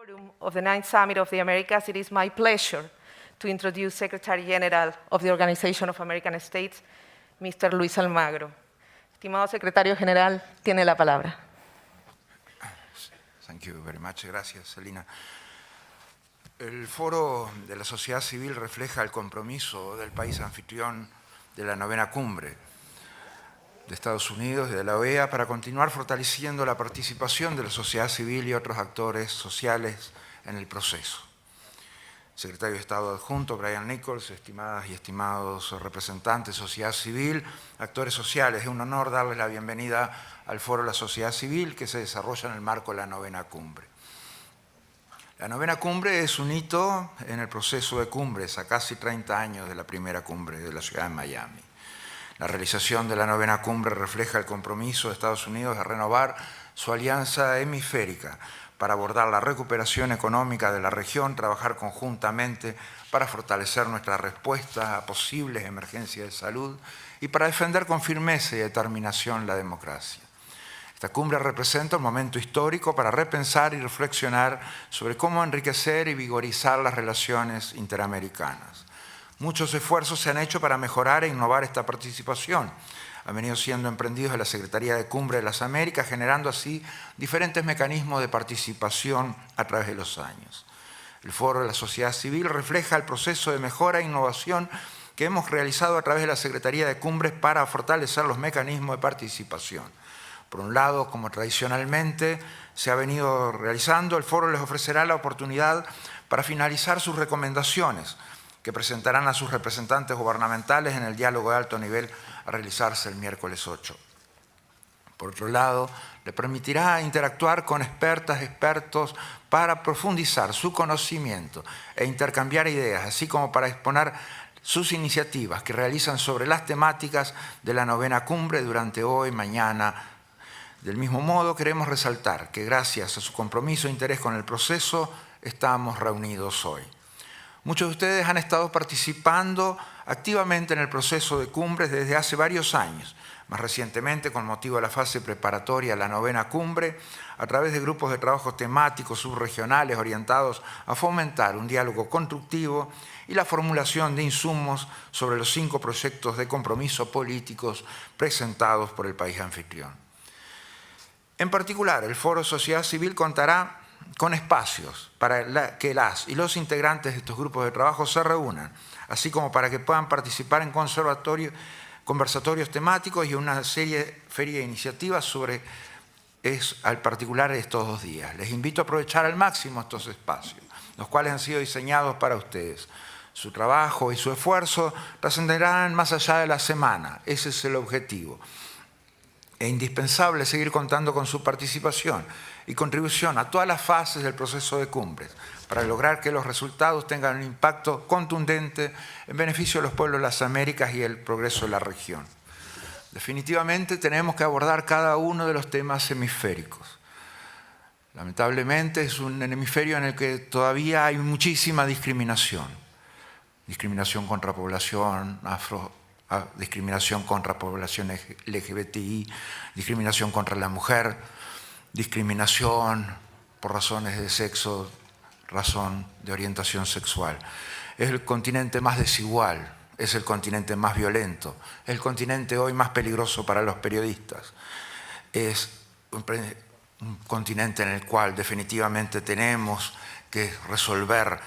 Forum of the 9th Summit of the Americas, it is my pleasure to introduce Secretary General of the Organization of American States, Mr. Luis Almagro. Estimado Secretario General, tiene la palabra. Thank you very much. Gracias, Celina. El Foro de la Sociedad Civil refleja el compromiso del país anfitrión de la 9ª cumbre de Estados Unidos y de la OEA para continuar fortaleciendo la participación de la sociedad civil y otros actores sociales en el proceso. Secretario de Estado adjunto Brian Nichols, estimadas y estimados representantes de sociedad civil, actores sociales, es un honor darles la bienvenida al Foro de la Sociedad Civil que se desarrolla en el marco de la 9ª cumbre. La 9ª cumbre es un hito en el proceso de cumbres a casi 30 años de la primera cumbre de la ciudad de Miami. La realización de la 9ª cumbre refleja el compromiso de Estados Unidos de renovar su alianza hemisférica para abordar la recuperación económica de la región, trabajar conjuntamente para fortalecer nuestra respuesta a posibles emergencias de salud y para defender con firmeza y determinación la democracia. Esta cumbre representa un momento histórico para repensar y reflexionar sobre cómo enriquecer y vigorizar las relaciones interamericanas. Muchos esfuerzos se han hecho para mejorar e innovar esta participación. Han venido siendo emprendidos en la Secretaría de Cumbre de las Américas, generando así diferentes mecanismos de participación a través de los años. El Foro de la Sociedad Civil refleja el proceso de mejora e innovación que hemos realizado a través de la Secretaría de Cumbres para fortalecer los mecanismos de participación. Por un lado, como tradicionalmente se ha venido realizando, el Foro les ofrecerá la oportunidad para finalizar sus recomendaciones, que presentarán a sus representantes gubernamentales en el diálogo de alto nivel a realizarse el miércoles 8. Por otro lado, le permitirá interactuar con expertos para profundizar su conocimiento e intercambiar ideas, así como para exponer sus iniciativas que realizan sobre las temáticas de la 9ª cumbre durante hoy, mañana. Del mismo modo, queremos resaltar que gracias a su compromiso e interés con el proceso, estamos reunidos hoy. Muchos de ustedes han estado participando activamente en el proceso de cumbres desde hace varios años, más recientemente con motivo de la fase preparatoria a la 9ª cumbre, a través de grupos de trabajo temáticos subregionales orientados a fomentar un diálogo constructivo y la formulación de insumos sobre los 5 proyectos de compromiso políticos presentados por el país anfitrión. En particular, el Foro Sociedad Civil contará con espacios para que las y los integrantes de estos grupos de trabajo se reúnan, así como para que puedan participar en conversatorios temáticos y una feria de iniciativas al particular estos 2 días. Les invito a aprovechar al máximo estos espacios, los cuales han sido diseñados para ustedes. Su trabajo y su esfuerzo trascenderán más allá de la semana, ese es el objetivo. Es indispensable seguir contando con su participación y contribución a todas las fases del proceso de cumbres para lograr que los resultados tengan un impacto contundente en beneficio de los pueblos de las Américas y el progreso de la región. Definitivamente tenemos que abordar cada uno de los temas hemisféricos. Lamentablemente es un hemisferio en el que todavía hay muchísima discriminación. Discriminación contra población discriminación contra población LGBTI, discriminación contra la mujer, discriminación por razones de sexo, razón de orientación sexual. Es el continente más desigual, es el continente más violento, es el continente hoy más peligroso para los periodistas. Es un continente en el cual definitivamente tenemos que resolver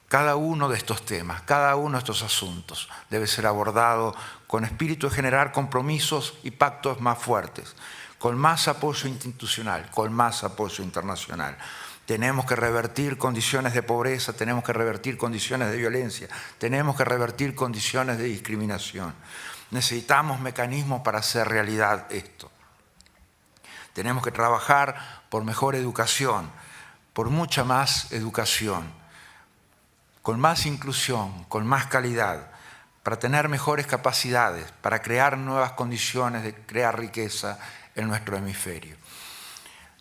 cada uno de estos temas, cada uno de estos asuntos debe ser abordado con espíritu de generar compromisos y pactos más fuertes, con más apoyo institucional, con más apoyo internacional. Tenemos que revertir condiciones de pobreza, tenemos que revertir condiciones de violencia, tenemos que revertir condiciones de discriminación. Necesitamos mecanismos para hacer realidad esto. Tenemos que trabajar por mejor educación, por mucha más educación, con más inclusión, con más calidad, para tener mejores capacidades, para crear nuevas condiciones de crear riqueza en nuestro hemisferio.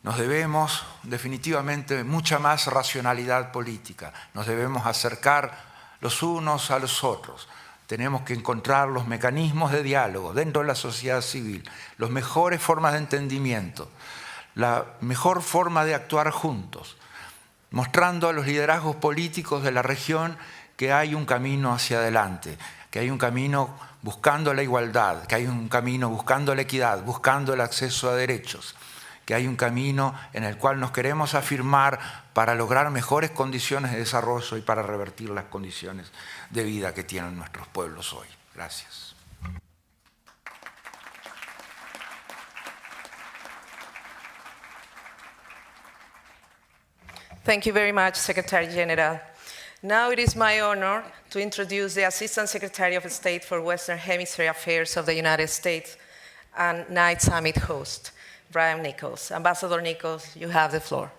Nos debemos definitivamente mucha más racionalidad política, nos debemos acercar los unos a los otros, tenemos que encontrar los mecanismos de diálogo dentro de la sociedad civil, las mejores formas de entendimiento, la mejor forma de actuar juntos. mostrando a los liderazgos políticos de la región que hay un camino hacia adelante, que hay un camino buscando la igualdad, que hay un camino buscando la equidad, buscando el acceso a derechos, que hay un camino en el cual nos queremos afirmar para lograr mejores condiciones de desarrollo y para revertir las condiciones de vida que tienen nuestros pueblos hoy. Gracias. Thank you very much, Secretary General. Now it is my honor to introduce the Assistant Secretary of State for Western Hemisphere Affairs of the United States and Night Summit host, Brian Nichols. Ambassador Nichols, you have the floor.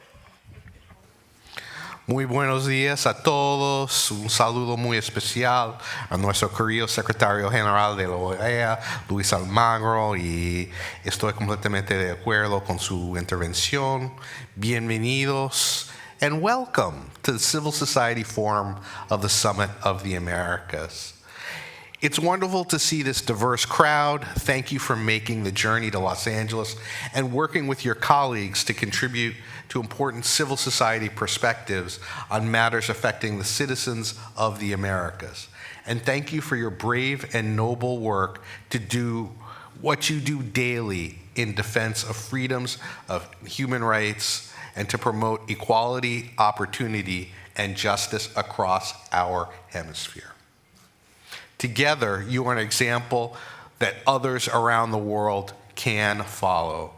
Muy buenos días a todos. Un saludo muy especial a nuestro querido secretario general de la OEA, Luis Almagro, y estoy completamente de acuerdo con su intervención. Bienvenidos and welcome to the Civil Society Forum of the Summit of the Americas. It's wonderful to see this diverse crowd. Thank you for making the journey to Los Angeles and working with your colleagues to contribute to important civil society perspectives on matters affecting the citizens of the Americas. And thank you for your brave and noble work to do what you do daily in defense of freedoms, of human rights, and to promote equality, opportunity, and justice across our hemisphere. Together, you are an example that others around the world can follow.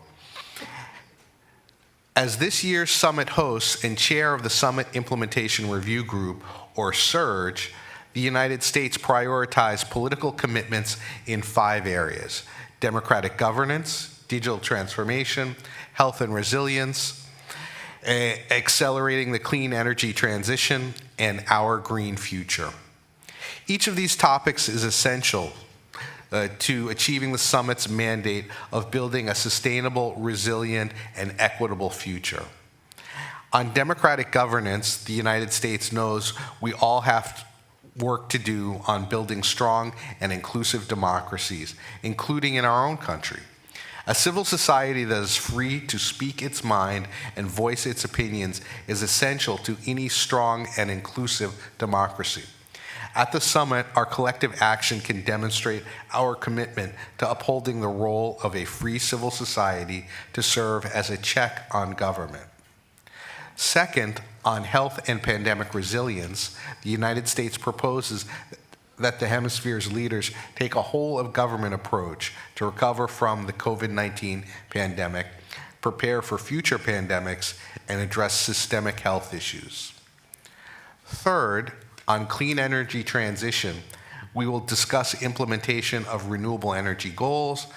As this year's summit host and chair of the Summit Implementation Review Group, or SURGE, the United States prioritized political commitments in 5 areas: democratic governance, digital transformation, health and resilience, accelerating the clean energy transition, and our green future. Each of these topics is essential to achieving the summit's mandate of building a sustainable, resilient, and equitable future. On democratic governance, the United States knows we all have work to do on building strong and inclusive democracies, including in our own country. A civil society that is free to speak its mind and voice its opinions is essential to any strong and inclusive democracy. At the summit, our collective action can demonstrate our commitment to upholding the role of a free civil society to serve as a check on government. Second, on health and pandemic resilience, the United States proposes that the hemisphere's leaders take a whole-of-government approach to recover from the COVID-19 pandemic, prepare for future pandemics, and address systemic health issues. Third, on clean energy transition, we will discuss implementation of renewable energy goals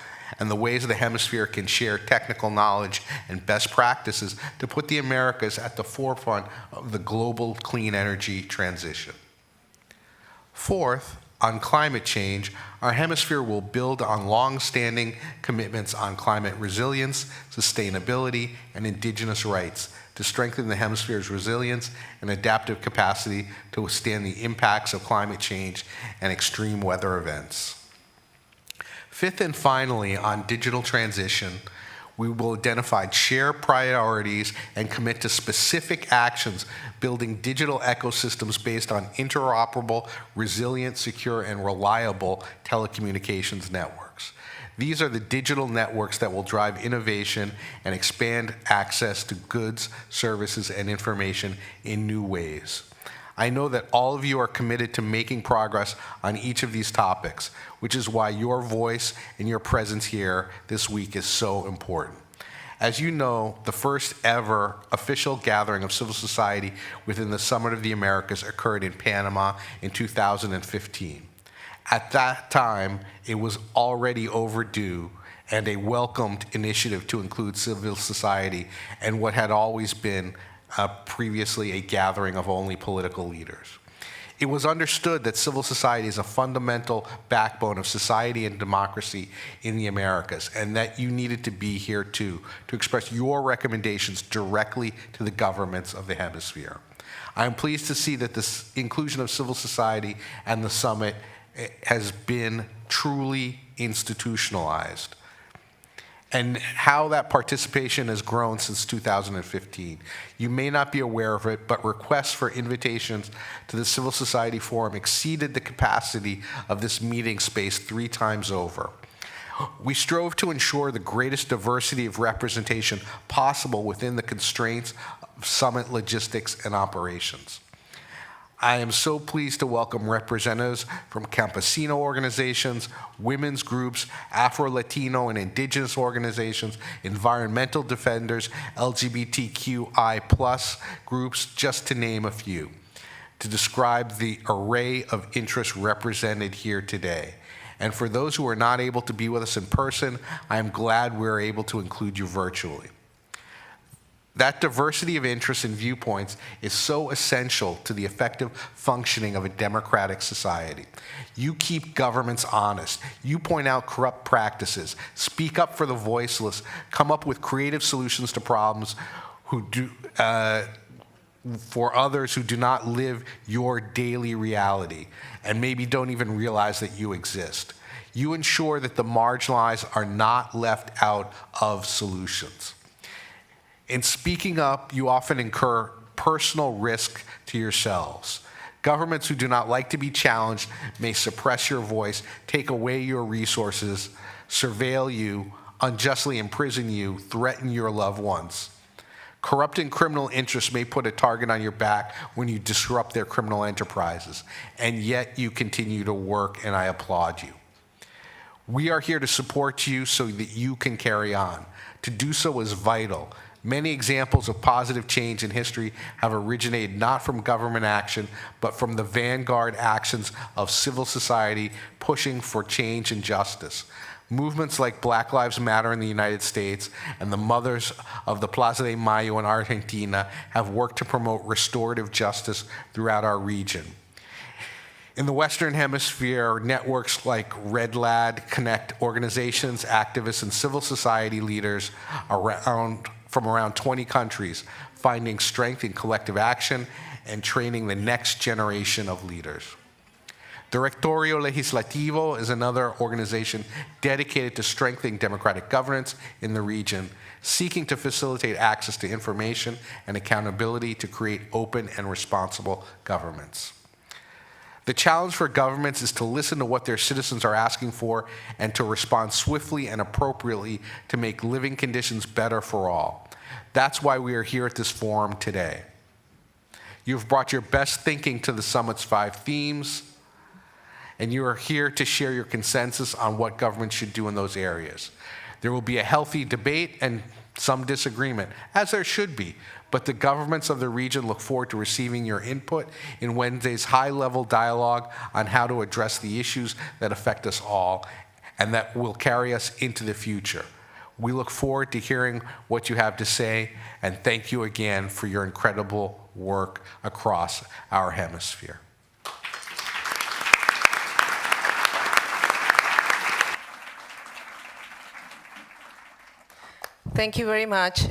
and the ways the hemisphere can share technical knowledge and best practices to put the Americas at the forefront of the global clean energy transition. Fourth, on climate change, our hemisphere will build on long-standing commitments on climate resilience, sustainability, and indigenous rights to strengthen the hemisphere's resilience and adaptive capacity to withstand the impacts of climate change and extreme weather events. Fifth and finally, on digital transition, we will identify shared priorities and commit to specific actions building digital ecosystems based on interoperable, resilient, secure, and reliable telecommunications networks. These are the digital networks that will drive innovation and expand access to goods, services, and information in new ways. I know that all of you are committed to making progress on each of these topics, which is why your voice and your presence here this week is so important. As you know, the first ever official gathering of civil society within the Summit of the Americas occurred in Panama in 2015. At that time, it was already overdue and a welcomed initiative to include civil society and what had always been previously a gathering of only political leaders. It was understood that civil society is a fundamental backbone of society and democracy in the Americas, and that you needed to be here too, to express your recommendations directly to the governments of the hemisphere. I am pleased to see that this inclusion of civil society and the summit has been truly institutionalized. and how that participation has grown since 2015. You may not be aware of it, but requests for invitations to the Civil Society Forum exceeded the capacity of this meeting space 3 times over. We strove to ensure the greatest diversity of representation possible within the constraints of summit logistics and operations. I am so pleased to welcome representatives from campesino organizations, women's groups, Afro-Latino and indigenous organizations, environmental defenders, LGBTQI+ groups, just to name a few, to describe the array of interests represented here today. And for those who are not able to be with us in person, I am glad we're able to include you virtually. That diversity of interests and viewpoints is so essential to the effective functioning of a democratic society. You keep governments honest. You point out corrupt practices, speak up for the voiceless, come up with creative solutions to problems for others who do not live your daily reality and maybe don't even realize that you exist. You ensure that the marginalized are not left out of solutions. In speaking up, you often incur personal risk to yourselves. Governments who do not like to be challenged may suppress your voice, take away your resources, surveil you, unjustly imprison you, threaten your loved ones. Corrupt and criminal interests may put a target on your back when you disrupt their criminal enterprises, and yet you continue to work, and I applaud you. We are here to support you so that you can carry on. To do so is vital. Many examples of positive change in history have originated not from government action, but from the vanguard actions of civil society pushing for change and justice. Movements like Black Lives Matter in the United States and the Mothers of the Plaza de Mayo in Argentina have worked to promote restorative justice throughout our region. In the Western Hemisphere, networks like Red Lad connect organizations, activists, and civil society leaders from around 20 countries, finding strength in collective action and training the next generation of leaders. Directorio Legislativo is another organization dedicated to strengthening democratic governance in the region, seeking to facilitate access to information and accountability to create open and responsible governments. The challenge for governments is to listen to what their citizens are asking for and to respond swiftly and appropriately to make living conditions better for all. That's why we are here at this forum today. You've brought your best thinking to the summit's 5 themes, and you are here to share your consensus on what government should do in those areas. There will be a healthy debate and some disagreement, as there should be, but the governments of the region look forward to receiving your input in Wednesday's high-level dialogue on how to address the issues that affect us all and that will carry us into the future. We look forward to hearing what you have to say, and thank you again for your incredible work across our hemisphere. Thank you very much,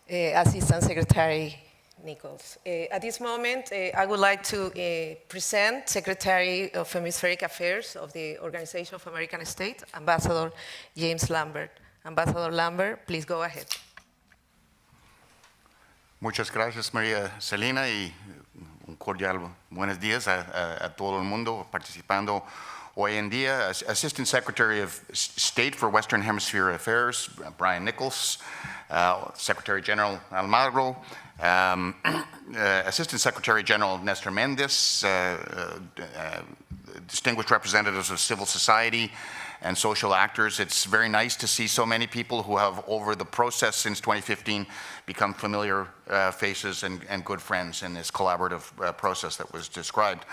Assistant Secretary Nichols. At this moment, I would like to present Secretary of Hemispheric Affairs of the Organization of American States, Ambassador James Lambert. Ambassador Lambert, please go ahead. Muchas gracias, María Celina, y un cordial buenos días a todo el mundo participando hoy en día. Assistant Secretary of State for Western Hemisphere Affairs, Brian Nichols, Secretary General Almagro, Assistant Secretary General Nestor Mendes, distinguished representatives of civil society and social actors. It's very nice to see so many people who have, over the process since 2015, become familiar faces and good friends in this collaborative process that was described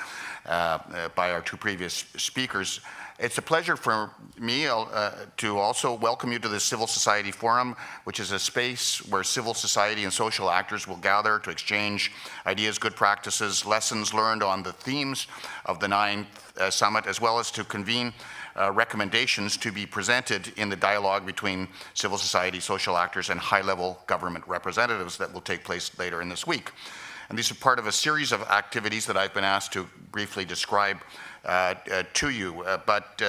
by our 2 previous speakers. It's a pleasure for me to also welcome you to the Civil Society Forum, which is a space where civil society and social actors will gather to exchange ideas, good practices, lessons learned on the themes of the 9th Summit, as well as to convene recommendations to be presented in the dialogue between civil society, social actors, and high-level government representatives that will take place later in this week. And these are part of a series of activities that I've been asked to briefly describe to you. But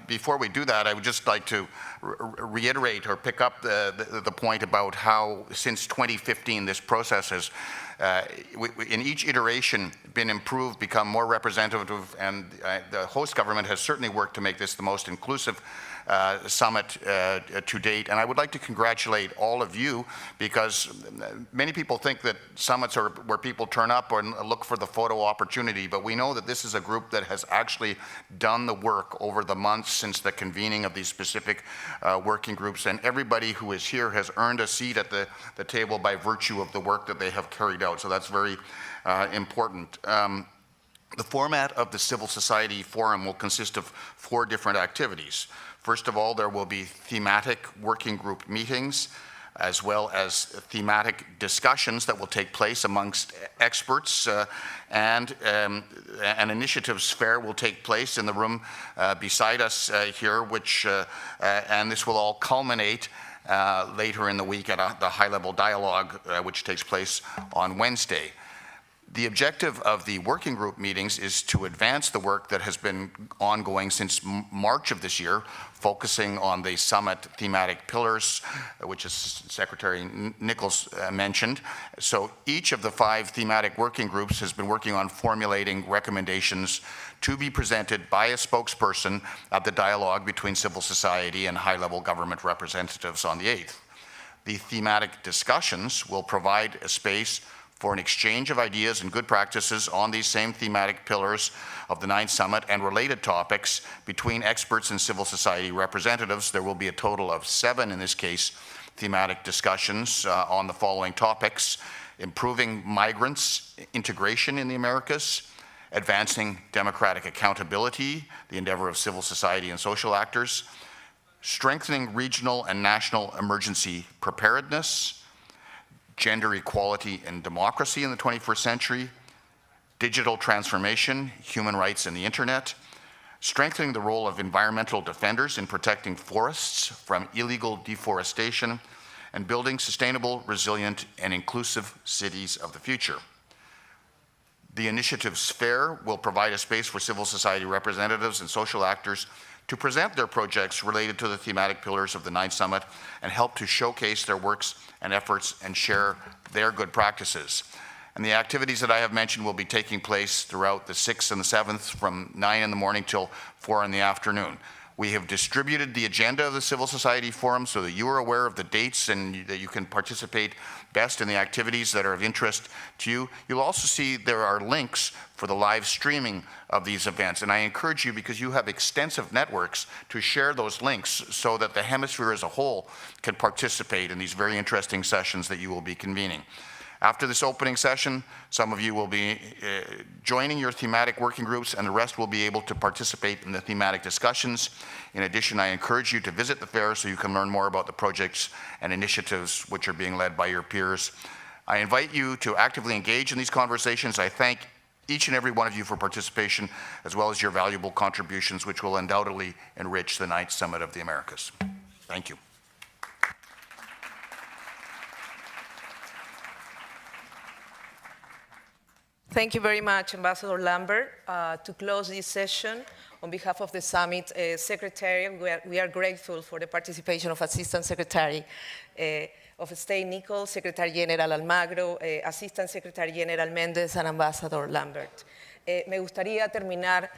before we do that, I would just like to reiterate or pick up the point about how since 2015 this process has in each iteration been improved, become more representative, and the host government has certainly worked to make this the most inclusive summit to date. And I would like to congratulate all of you, because many people think that summits are where people turn up and look for the photo opportunity, but we know that this is a group that has actually done the work over the months since the convening of these specific working groups, and everybody who is here has earned a seat at the table by virtue of the work that they have carried out. So that's very important. The format of the Civil Society Forum will consist of 4 different activities. First of all, there will be thematic working group meetings, as well as thematic discussions that will take place amongst experts, and an initiatives fair will take place in the room beside us here, and this will all culminate later in the week at the high-level dialogue, which takes place on Wednesday. The objective of the working group meetings is to advance the work that has been ongoing since March of this year, focusing on the summit thematic pillars, which is Secretary Nichols mentioned. So each of the 5 thematic working groups has been working on formulating recommendations to be presented by a spokesperson at the dialogue between civil society and high-level government representatives on the 8th. The thematic discussions will provide a space for an exchange of ideas and good practices on these same thematic pillars of the 9th Summit and related topics between experts and civil society representatives. There will be a total of 7, in this case, thematic discussions on the following topics: improving migrants' integration in the Americas, advancing democratic accountability, the endeavor of civil society and social actors, strengthening regional and national emergency preparedness, gender equality and democracy in the 21st century, digital transformation, human rights and the internet, strengthening the role of environmental defenders in protecting forests from illegal deforestation, and building sustainable, resilient, and inclusive cities of the future. The initiatives fair will provide a space for civil society representatives and social actors to present their projects related to the thematic pillars of the 9th Summit and help to showcase their works and efforts and share their good practices. And the activities that I have mentioned will be taking place throughout the 6th and the 7th from 9 in the morning till 4 in the afternoon. We have distributed the agenda of the Civil Society Forum so that you are aware of the dates and that you can participate best in the activities that are of interest to you. You'll also see there are links for the live streaming of these events. And I encourage you, because you have extensive networks, to share those links so that the hemisphere as a whole can participate in these very interesting sessions that you will be convening. After this opening session, some of you will be joining your thematic working groups, and the rest will be able to participate in the thematic discussions. In addition, I encourage you to visit the fair so you can learn more about the projects and initiatives which are being led by your peers. I invite you to actively engage in these conversations. I thank each and every one of you for participation, as well as your valuable contributions, which will undoubtedly enrich the 9th Summit of the Americas. Thank you. Thank you very much, Ambassador Lambert. To close this session, on behalf of the Summit Secretary, we are grateful for the participation of Assistant Secretary of State Nichols, Secretary General Almagro, Assistant Secretary General Méndez, and Ambassador Lambert. Me gustaría terminar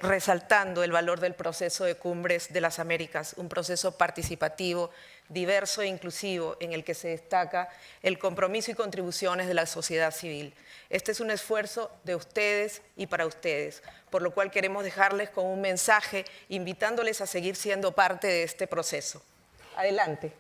resaltando el valor del proceso de Cumbres de las Américas, un proceso participativo, diverso e inclusivo, en el que se destaca el compromiso y contribuciones de la sociedad civil. Este es un esfuerzo de ustedes y para ustedes, por lo cual queremos dejarles con un mensaje invitándoles a seguir siendo parte de este proceso. Adelante.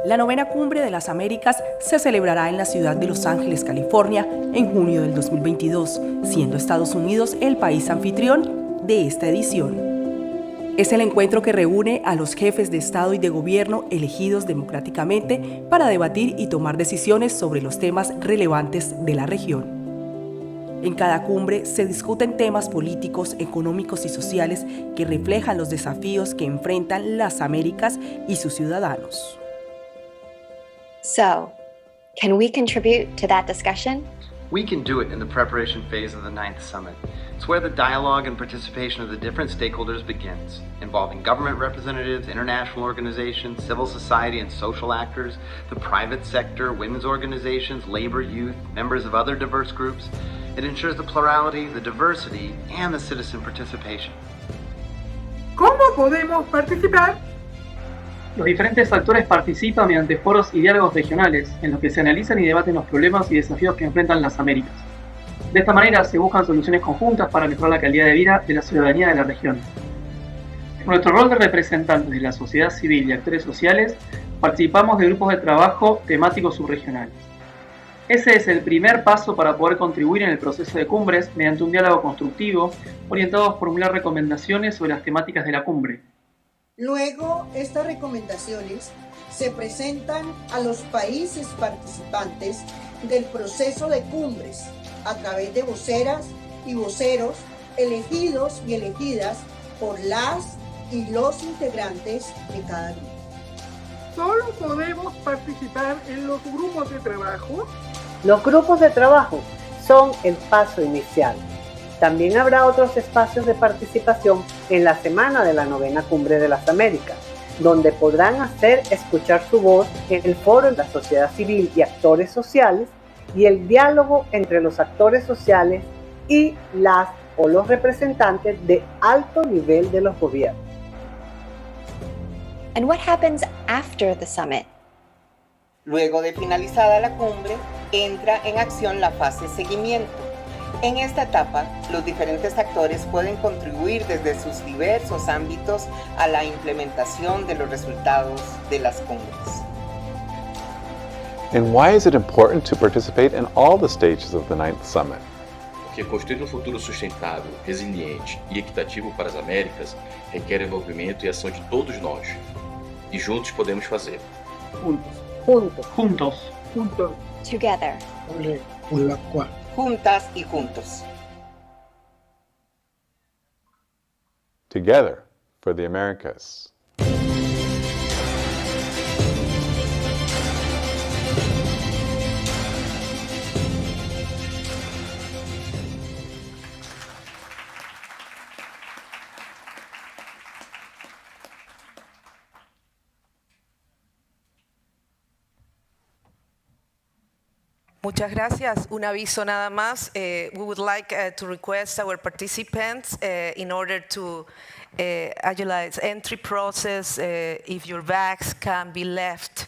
La 9ª Cumbre de las Américas se celebrará en la ciudad de Los Ángeles, California, en junio del 2022, siendo Estados Unidos el país anfitrión de esta edición. Es el encuentro que reúne a los jefes de Estado y de Gobierno elegidos democráticamente para debatir y tomar decisiones sobre los temas relevantes de la región. En cada cumbre se discuten temas políticos, económicos y sociales que reflejan los desafíos que enfrentan las Américas y sus ciudadanos. So, can we contribute to that discussion? We can do it in the preparation phase of the 9th Summit. It's where the dialogue and participation of the different stakeholders begins, involving government representatives, international organizations, civil society and social actors, the private sector, women's organizations, labor, youth, members of other diverse groups. It ensures the plurality, the diversity, and the citizen participation. ¿Cómo podemos participar? Los diferentes actores participan mediante foros y diálogos regionales, en los que se analizan y debaten los problemas y desafíos que enfrentan las Américas. De esta manera se buscan soluciones conjuntas para mejorar la calidad de vida de la ciudadanía de la región. En nuestro rol de representantes de la sociedad civil y actores sociales, participamos de grupos de trabajo temáticos subregionales. Ese es el primer paso para poder contribuir en el proceso de cumbres mediante un diálogo constructivo, orientado a formular recomendaciones sobre las temáticas de la cumbre. Luego, estas recomendaciones se presentan a los países participantes del proceso de cumbres a través de voceras y voceros elegidos y elegidas por las y los integrantes de cada grupo. ¿Solo podemos participar en los grupos de trabajo? Los grupos de trabajo son el paso inicial. También habrá otros espacios de participación en la semana de la 9ª Cumbre de las Américas, donde podrán hacer escuchar su voz en el foro de la sociedad civil y actores sociales y el diálogo entre los actores sociales y las o los representantes de alto nivel de los gobiernos. And what happens after the summit? Luego de finalizada la cumbre, entra en acción la fase seguimiento. En esta etapa, los diferentes actores pueden contribuir desde sus diversos ámbitos a la implementación de los resultados de las cumbres. And why is it important to participate in all the stages of the 9th Summit? Porque construir futuro sustentável, resiliente e equitativo para as Américas requer envolvimento e ação de todos nós. E juntos podemos fazer. Juntos. Juntos. Juntos. Juntos. Together. Juntas y juntos. Together for the Americas. Muchas gracias. Un aviso nada más. We would like to request our participants in order to agilize entry process, if your bags can be left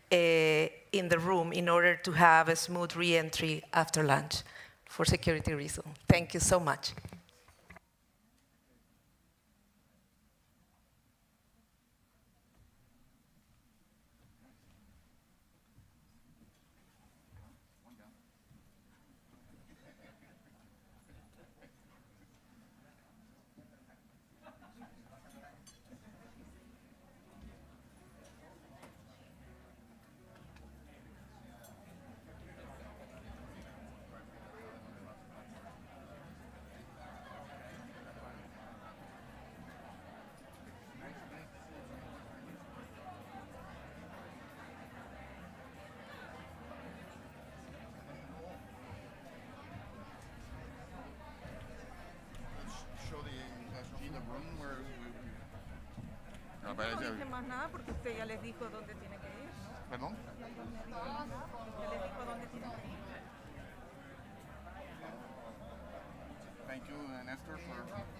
in the room in order to have a smooth re-entry after lunch for security reasons. Thank you so much. No dije más nada porque usted ya les dijo dónde tiene que ir. ¿Perdón? Ya les dijo dónde tiene que ir. Thank you, Nestor, for